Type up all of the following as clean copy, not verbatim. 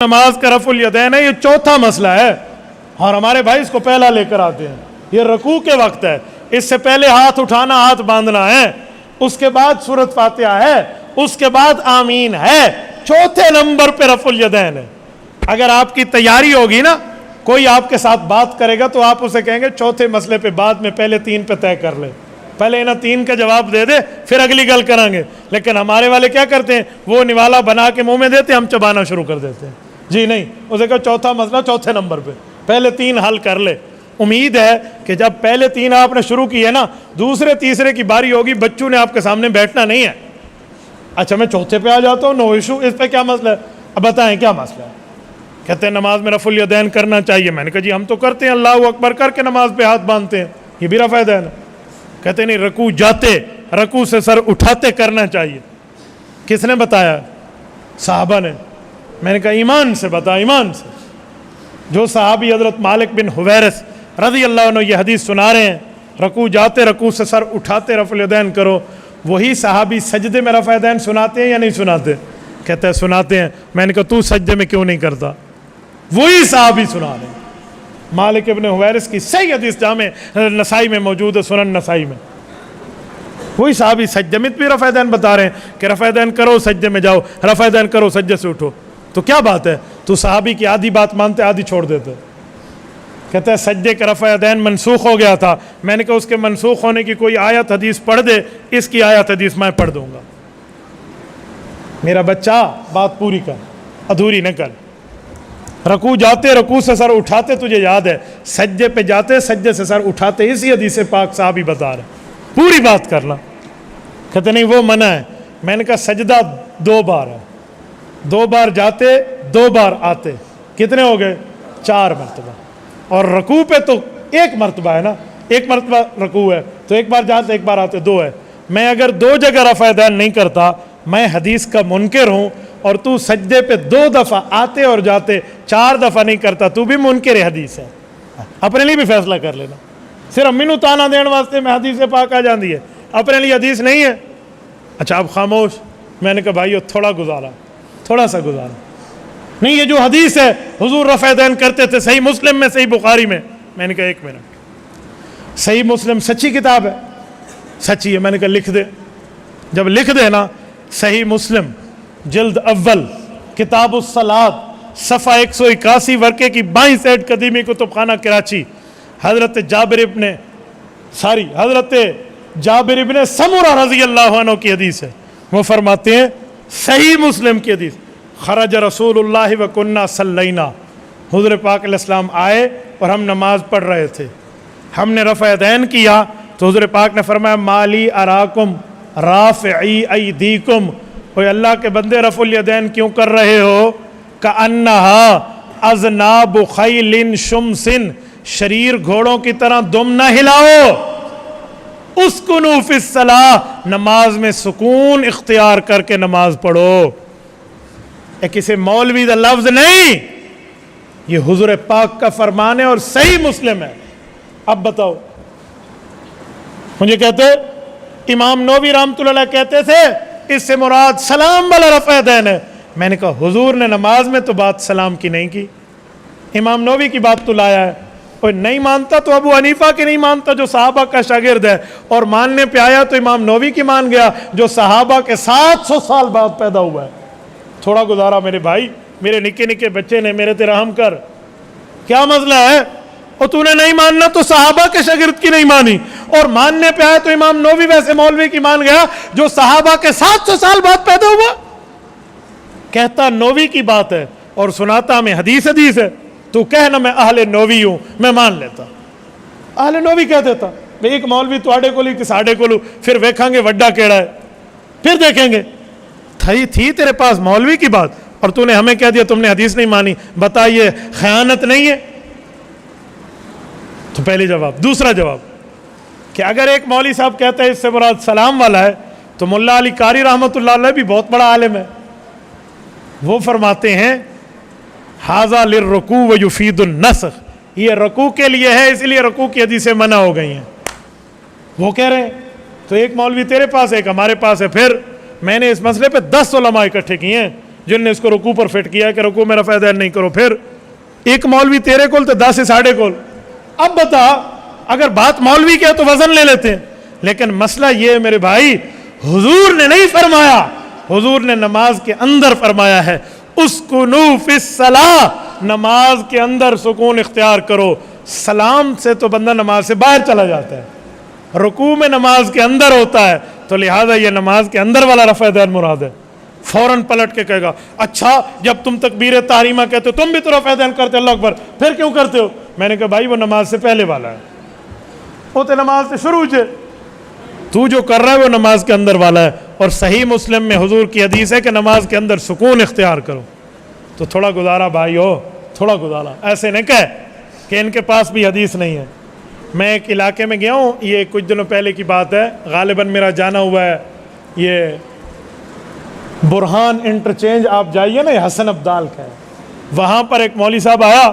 نماز کا رفع الیدین ہے، یہ چوتھا مسئلہ ہے، اور ہمارے بھائی اس کو پہلا لے کر آتے ہیں۔ یہ رکوع کے وقت ہے، اس سے پہلے ہاتھ اٹھانا، ہاتھ باندھنا ہے، اس کے بعد سورۃ فاتحہ ہے، اس کے بعد آمین ہے، چوتھے نمبر پہ رفع الیدین ہے۔ اگر آپ کی تیاری ہوگی نا، کوئی آپ کے ساتھ بات کرے گا تو آپ اسے کہیں گے چوتھے مسئلے پہ بعد میں، پہلے تین پہ طے کر لے، پہلے انہیں تین کا جواب دے دے پھر اگلی گل کریں گے۔ لیکن ہمارے والے کیا کرتے ہیں، وہ نوالا بنا کے منہ میں دیتے، ہم چبانا شروع کر دیتے ہیں۔ جی نہیں، اسے کہا چوتھا مسئلہ چوتھے نمبر پہ، پہلے تین حل کر لے۔ امید ہے کہ جب پہلے تین آپ نے شروع کی ہے نا، دوسرے تیسرے کی باری ہوگی، بچوں نے آپ کے سامنے بیٹھنا نہیں ہے۔ اچھا میں چوتھے پہ آ جاتا ہوں، نو ایشو، اس پہ کیا مسئلہ ہے؟ اب بتائیں کیا مسئلہ ہے؟ کہتے ہیں نماز میں رفع الیدین کرنا چاہیے۔ میں نے کہا جی ہم تو کرتے ہیں، اللہ اکبر کر کے نماز پہ ہاتھ باندھتے ہیں، یہ بھی رفع الیدین ہے۔ کہتے ہیں نہیں، رکوع جاتے، رکوع سے سر اٹھاتے کرنا چاہیے۔ کس نے بتایا؟ صحابہ نے۔ میں نے کہا ایمان سے بتا، ایمان سے۔ جو صحابی حضرت مالک بن حویرث رضی اللہ عنہ یہ حدیث سنا رہے ہیں، رکوع جاتے رکوع سے سر اٹھاتے رفع الیدین کرو، وہی صحابی سجدے میں رفع الیدین سناتے ہیں یا نہیں سناتے؟ کہتے ہیں سناتے ہیں۔ میں نے کہا تو سجدے میں کیوں نہیں کرتا؟ وہی صحابی سنا رہے ہیں۔ مالک بن حویرث کی صحیح حدیث جامع نسائی میں موجود ہے، سنن نسائی میں، وہی صحابی سجدے میں بھی رفع الیدین بتا رہے ہیں کہ رفع الیدین کرو سجدے میں جاؤ، رفع الیدین کرو سجدے سے اٹھو۔ تو کیا بات ہے، تو صحابی کی آدھی بات مانتے آدھی چھوڑ دیتے۔ کہتے ہیں سجدے کا رفع الیدین منسوخ ہو گیا تھا۔ میں نے کہا اس کے منسوخ ہونے کی کوئی آیت حدیث پڑھ دے، اس کی آیت حدیث میں پڑھ دوں گا۔ میرا بچہ بات پوری کر، ادھوری نہ کر۔ رکوع جاتے رکوع سے سر اٹھاتے، تجھے یاد ہے، سجدے پہ جاتے سجدے سے سر اٹھاتے، اسی حدیث پاک صحابی بتا رہے، پوری بات کرنا۔ کہتے نہیں وہ منع ہے۔ میں نے کہا سجدہ دو بار ہے، دو بار جاتے دو بار آتے، کتنے ہو گئے؟ 4 مرتبہ۔ اور رکوع پہ تو ایک مرتبہ ہے نا، ایک مرتبہ رکوع ہے، تو ایک بار جاتے ایک بار آتے، 2 ہے۔ میں اگر 2 جگہ رفع الیدین نہیں کرتا، میں حدیث کا منکر ہوں، اور تو سجدے پہ 2 دفعہ آتے اور جاتے 4 دفعہ نہیں کرتا، تو بھی منکر حدیث ہے۔ اپنے لیے بھی فیصلہ کر لینا، صرف مینوں تانا دین واسطے میں حدیث پاک آ جاندی ہے، اپنے لیے حدیث نہیں ہے۔ اچھا اب خاموش۔ میں نے کہا بھائیو تھوڑا گزارا، تھوڑا سا گزارا نہیں، یہ جو حدیث ہے حضور رفع الیدین کرتے تھے، صحیح مسلم میں، صحیح بخاری میں۔ میں نے کہا ایک منٹ، صحیح مسلم سچی کتاب ہے؟ سچی ہے۔ میں نے کہا لکھ دے۔ جب لکھ دے نا، صحیح مسلم جلد اول کتاب الصلاۃ صفحہ 181 ورقے کی 22 سیٹ قدیمی کتب خانہ کراچی، حضرت جابر ابن سمرہ رضی اللہ عنہ کی حدیث ہے۔ وہ فرماتے ہیں صحیح مسلم کی حدیث، خرج رسول اللہ وکنا صلینا، حضور پاک علیہ السلام آئے اور ہم نماز پڑھ رہے تھے، ہم نے رفع الیدین کیا تو حضور پاک نے فرمایا مالی اراکم رافعی ایدیکم، اوے اللہ کے بندے رفع الیدین کیوں کر رہے ہو؟ کأنہا اذناب خیل شمس، شریر گھوڑوں کی طرح دم نہ ہلاؤ، اسکنوا فی الصلاۃ، نماز میں سکون اختیار کر کے نماز پڑھو۔ کسی مولوی دا لفظ نہیں، یہ حضور پاک کا فرمان ہے اور صحیح مسلم ہے۔ اب بتاؤ، مجھے کہتے امام نووی رحمۃ اللہ علیہ کہتے تھے اس سے مراد سلام والا رفع الیدین ہے۔ میں نے کہا حضور نے نماز میں تو بات سلام کی نہیں کی، امام نووی کی بات تو لایا ہے۔ اور نہیں مانتا تو ابو حنیفہ کی نہیں مانتا جو صحابہ کا شاگرد ہے، اور ماننے پہ آیا تو امام نووی کی مان گیا جو صحابہ کے 700 سال بعد پیدا ہوا ہے۔ تھوڑا گزارا میرے بھائی، میرے نکے نکے بچے نے، میرے تے رحم کر، کیا مسئلہ ہے؟ اور تو نے نہیں ماننا تو صحابہ کے شاگرد کی نہیں مانی، اور ماننے پہ آیا تو امام نووی ویسے مولوی کی مان گیا جو صحابہ کے 700 سال بعد پیدا ہوا۔ کہتا نووی کی بات ہے اور سناتا ہمیں حدیث ہے، تو کہنا میں اہل نووی ہوں، میں مان لیتا، اہل نووی کہہ دیتا۔ ایک مولوی تواڈے کول کہ ساڈے کول، پھر ویکھاں گے وڈا کیڑا ہے، پھر دیکھیں گے۔ تھی تیرے پاس مولوی کی بات اور تو نے ہمیں کہہ دیا تم نے حدیث نہیں مانی، بتا یہ خیانت نہیں ہے؟ تو پہلی جواب۔ دوسرا جواب کہ اگر ایک مولوی صاحب کہتا ہے اس سے مراد سلام والا ہے، تو ملا علی قاری رحمۃ اللہ علیہ بھی بہت بڑا عالم ہے، وہ فرماتے ہیں ھذا للرکوع ویفید النسخ، یہ رکوع کے لیے ہے، اس لیے رکوع کی حدیثیں منع ہو گئی ہیں۔ وہ کہہ رہے ہیں تو ایک مولوی تیرے پاس ہے، ایک ہمارے پاس ہے۔ پھر میں نے اس مسئلے پہ 10 علماء اکٹھے کیے ہیں، جن نے اس کو رکوع پر فٹ کیا کہ رکوع میں رفع دین نہیں کرو. پھر ایک مولوی تیرے کول تو 10 ساڑھے کول. اب بتا اگر بات مولوی کی ہے تو وزن لے لیتے ہیں, لیکن مسئلہ یہ ہے میرے بھائی, حضور نے نہیں فرمایا, حضور نے نماز کے اندر فرمایا ہے اسکنوا فی الصلاۃ, نماز کے اندر سکون اختیار کرو. سلام سے تو بندہ نماز سے باہر چلا جاتا ہے, رکوع میں نماز کے اندر ہوتا ہے, تو لہذا یہ نماز کے اندر والا رفع دین مراد ہے. فوراً پلٹ کے کہے گا اچھا جب تم تکبیر تحریمہ کہتے ہو تم بھی تو رفع دین کرتے اللہ اکبر, پھر کیوں کرتے ہو؟ میں نے کہا بھائی وہ نماز سے پہلے والا ہے, وہ تو نماز سے شروع ہے, تو جو کر رہا ہے وہ نماز کے اندر والا ہے. اور صحیح مسلم میں حضور کی حدیث ہے کہ نماز کے اندر سکون اختیار کرو. تو تھوڑا گزارا بھائی ہو, تھوڑا گزارا, ایسے نہیں کہے کہ ان کے پاس بھی حدیث نہیں ہے. میں ایک علاقے میں گیا ہوں, یہ کچھ دنوں پہلے کی بات ہے, غالباً میرا جانا ہوا ہے, یہ برہان انٹرچینج آپ جائیے نا, یہ حسن عبدال کا ہے, وہاں پر ایک مولوی صاحب آیا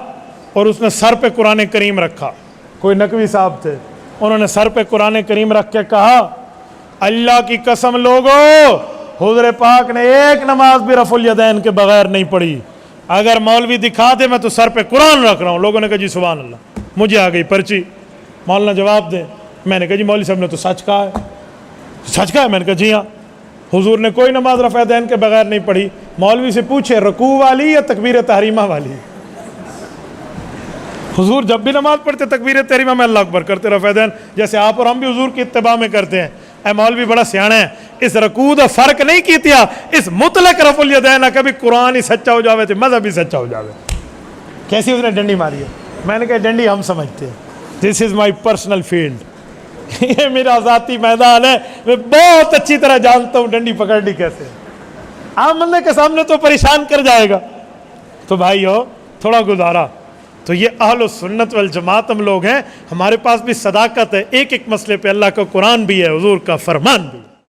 اور اس نے سر پہ قرآن کریم رکھا, کوئی نقوی صاحب تھے, انہوں نے سر پہ قرآن کریم رکھ کے کہا اللہ کی قسم لوگو حضور پاک نے ایک نماز بھی رفع الیدین کے بغیر نہیں پڑھی, اگر مولوی دکھا دے میں تو سر پہ قرآن رکھ رہا ہوں. لوگوں نے کہا جی سبحان اللہ, مجھے آ گئی پرچی, مولانا جواب دیں. میں نے کہا جی مولوی صاحب نے تو سچ کہا ہے. سچ کہا ہے؟ میں نے کہا جی ہاں, حضور نے کوئی نماز رفع دین کے بغیر نہیں پڑھی. مولوی سے پوچھے رکوع والی یا تکبیر تحریمہ والی؟ حضور جب بھی نماز پڑھتے تکبیر تحریمہ میں اللہ اکبر کرتے, رفع دین جیسے آپ اور ہم بھی حضور کی اتباع میں کرتے ہیں. اے مولوی بڑا سیانا ہے, اس رکوع دا فرق نہیں کیتیا, اس مطلق رفع الیدین کبھی قرآن ہی سچا ہو جاوے تو مذہب ہی سچا ہو جاوے. کیسی اس نے ڈنڈی ماری ہے؟ میں نے کہا ڈنڈی ہم سمجھتے ہیں, دس از مائی پرسنل فیلڈ, یہ میرا ذاتی میدان ہے, میں بہت اچھی طرح جانتا ہوں ڈنڈی پکڑنی کیسے. عام بندے کے سامنے تو پریشان کر جائے گا. تو بھائی ہو تھوڑا گزارا. تو یہ اہل السنت والجماعت ہم لوگ ہیں, ہمارے پاس بھی صداقت ہے, ایک ایک مسئلے پہ اللہ کا قرآن بھی ہے, حضور کا فرمان بھی ہے.